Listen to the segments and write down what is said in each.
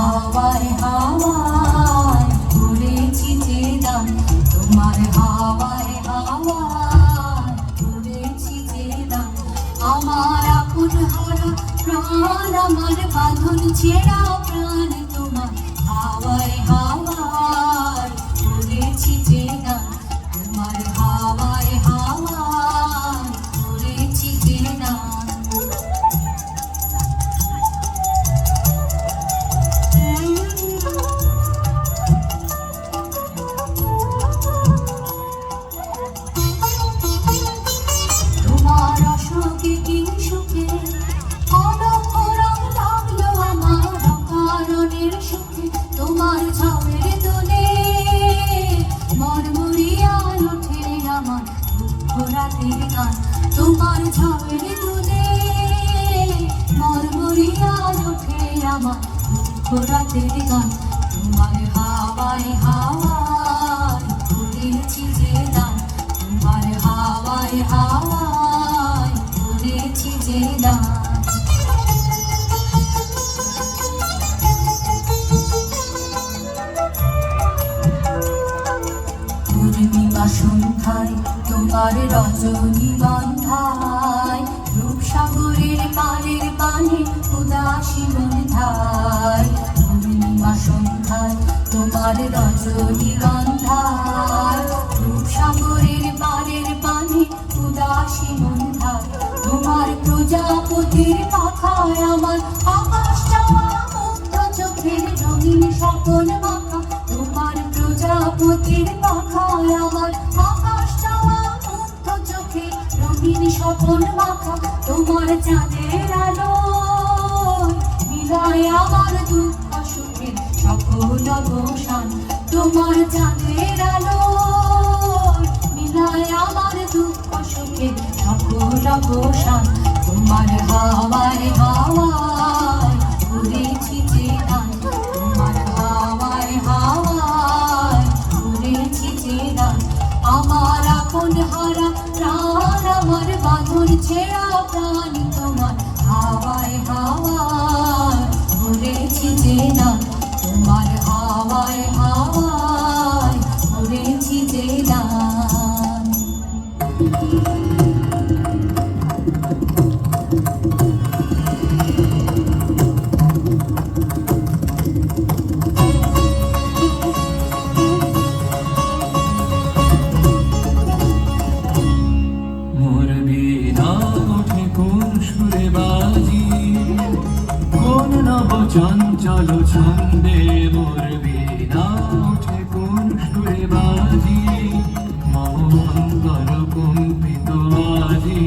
হাওয়ায় হাওয়ায় করেছি যে দান, তোমার হাওয়ায় হাওয়ায় করেছি যে দান। আমার আপন হারা প্রাণ, আমার বাঁধন ছেঁড়া প্রাণ, তোমার হাওয়ায় হাওয়ায় করেছি যে দান, তোমার হাওয়ায় হাওয়ায় করেছি যে দান। তোমার অসুখে কি সুখে অনক্ষরম লাগলো আমার অকারণের সুখে, তোমার ঝড়ের দোলে মরমরিয়া ওঠে আমার দুঃখ রাতের গান, তোমার ঝড়ের দোলে মরমরিয়া ওঠে আমার দুঃখ রাতের গান। তোমার হাওয়ায় হাওয়ায় করেছি যে দান, তোমার হাওয়ায় হাওয়ায় করেছি যে দান। পূর্ণিমা সন্ধ্যায় তোমার রজনীগন্ধায়, রূপসাগরের পারের পানে উদাসী মন্ধায়। পূর্ণিমা সন্ধ্যায় তোমার রজনীগন্ধায়, রূপসাগরের পারের পানে উদাসী মন্ধায়। তোমার প্রজাপতির পাখায় আমার আকাশ চাওয়া মুগ্ধ চোখের রঙিন স্বপন মাখা, তোমার প্রজাপতির পাখায় আমার আকাশ চাওয়া মুগ্ধ চোখে রঙিন স্বপন মাখা। তোমার চাঁদের আলো মিলায় আমার দুঃখ সুখের সকল অবসান, তোমার চাঁদের আলো মিলায় আমার দুঃখ সুখের সকল অবসান। তোমার হাওয়ায় হাওয়ায় করেছি যে দান, তোমার হাওয়ায় হাওয়ায় করেছি যে দান। আমার আপন হারা প্রাণ, আমার বাঁধন ছেঁড়া প্রাণ, তোমার হাওয়ায় হাওয়ায় করেছি যে দান, তোমার হাওয়ায় হাওয়ায় করেছি যে দান। মোর বিনা ওঠে কোন সুরে বাজি, কোন নব চঞ্চল ছন্দে, মোর বিনা ওঠে কোন সুরে বাজি, মম অন্তর কম্পিত আজি।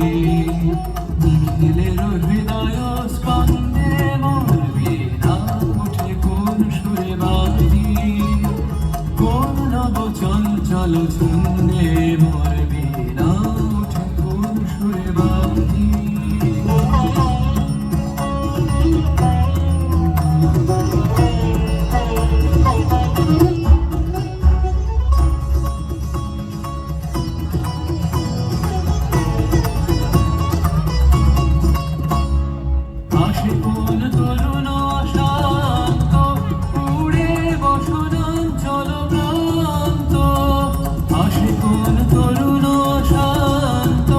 নিখিলের হৃদয় স্পন্দে, মোর বিনা ওঠে কোন সুরে বাজি, কোন নব চঞ্চল ছন্দে, মোর বিনা ওঠে কোন সুরে বাজি। আসে কোন তরুণ শান্ত, উড়ে বসনাঞ্চল প্রান্ত। আসে কোন তরুণ শান্ত,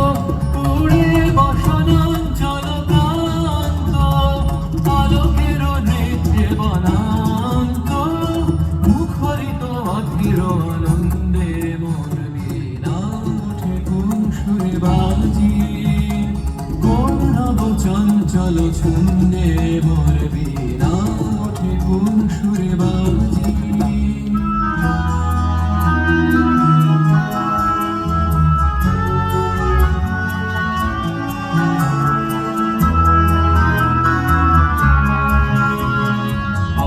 উড়ে বসনাঞ্চল প্রান্ত। আলোকের নৃত্যে বনান্ত, মুখরিত অধীর আনন্দে, মোর বিনা ওঠে কোন সুরে বাজি, কোন নব চঞ্চল ছন্দে, মোর বিনা ওঠে কোন সুরে বাজি।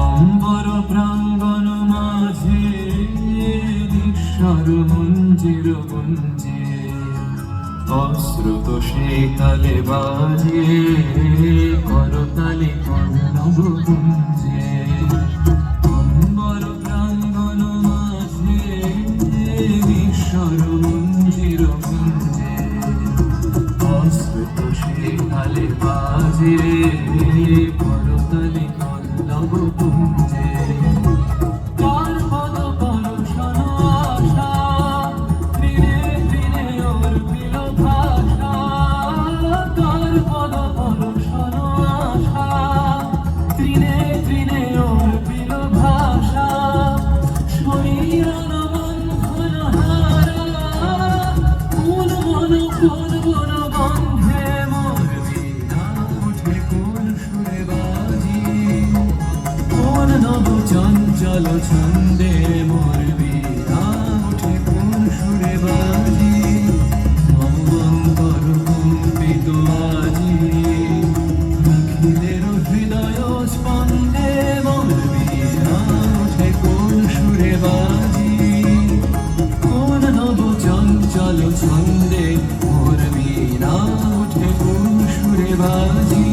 অম্বর প্রাঙ্গণ মাঝে নিঃস্বর মঞ্জির গুঞ্জে, অশ্রুত সেকালে বাজে করতালি কর্ণব গুঞ্জে। অম্বর প্রাঙ্গণ মাঝে নিঃস্বর মঞ্জির গুঞ্জে, অশ্রুত সেকালে বাজে করতালি কর্ণব কুঞ্জে কার পদ পরশন আশা ত্রিনে ত্রিনে ওর বিল ভাষা কার পদ পরশন আশা ত্রিনে ত্রিনে ওর বিল ভাষা শরীরন বন্ধন হারা কোন মন গন্ধে মোর বীণা ওঠে কোন সুরে বাজি কোন নব চঞ্চল ছন্দে মোর বীণা ওঠে কোন সুরে বাজি মম অন্তর কম্পিত আজি নিখিলের হৃদয় স্পন্দে মোর বীণা ওঠে কোন সুরে বাজি কোন নব চঞ্চল ছন্দে মোর বীণা ওঠে কোন সুরে বাজি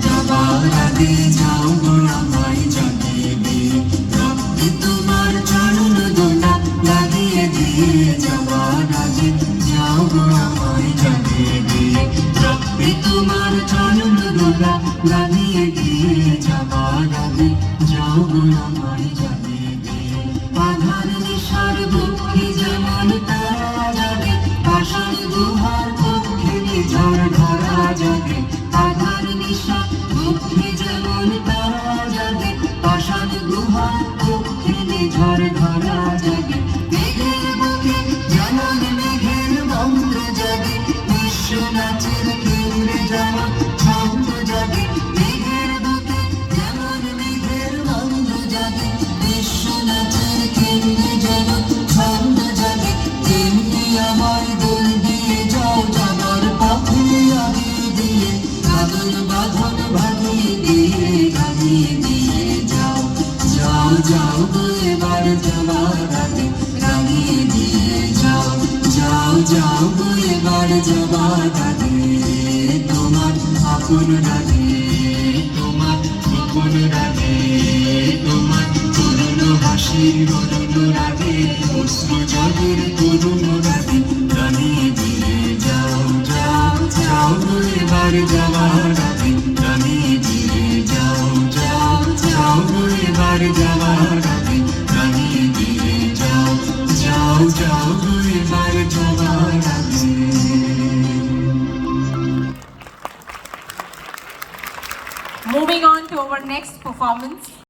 জবাবে যাও গো আমায় জানিয়ে দিয়ে রক্তে তোমার চরণ দোলা লাগিয়ে দিয়ে জবাবে যাও গো আমায় জানিয়ে দিয়ে রক্তে তোমার চরণ দোলা লাগিয়ে দিয়ে জবাবে যাও গো আমায় জানিয়ে দিয়ে আধার নিশার বুকে যেমন তারা যাবে পাষাণ গুহার পক্ষে ঝড় ধরা যাবে আধার নিশা বুকে যেমন তারা যাবে পাষাণ গুহার পক্ষে ঝড় ধরা যাবে মেঘের বুকে যেমন মেঘের বন্ধ যাবে বিশ্ব নাচের কেন্দ্রে যেমন ছন্দ যাবে মেঘের বুকে যেমন মেঘের বন্ধ যাবে বিশ্ব নাচের কেন্দ্রে যেমন ছন্দ যাবে তেমনি আমার দোল দিয়ে যাও যাবার পথে আগিয়ে দিয়ে বাঁধন বাঁধন ভাগিয়ে দিয়ে যাও যাও যাও গো এবার যাবার আগে রাঙিয়ে দিয়ে যাও যাও যাও গো এবার যাবার আগে তোমার আপন রাগে তোমার গোপন রাগে তোমার করুণ হাসির করুণ রাগে অশ্রু জলের করুণ রাগে রাঙিয়ে দিয়ে যাও যাও যাও গো এবার যাবার আগে রাঙিয়ে দিয়ে যাও যাও যাও গো এবার যাবার আগে রাঙিয়ে দিয়ে যাও যাও যাও গো এবার যাবার আগে Moving on to our next performance.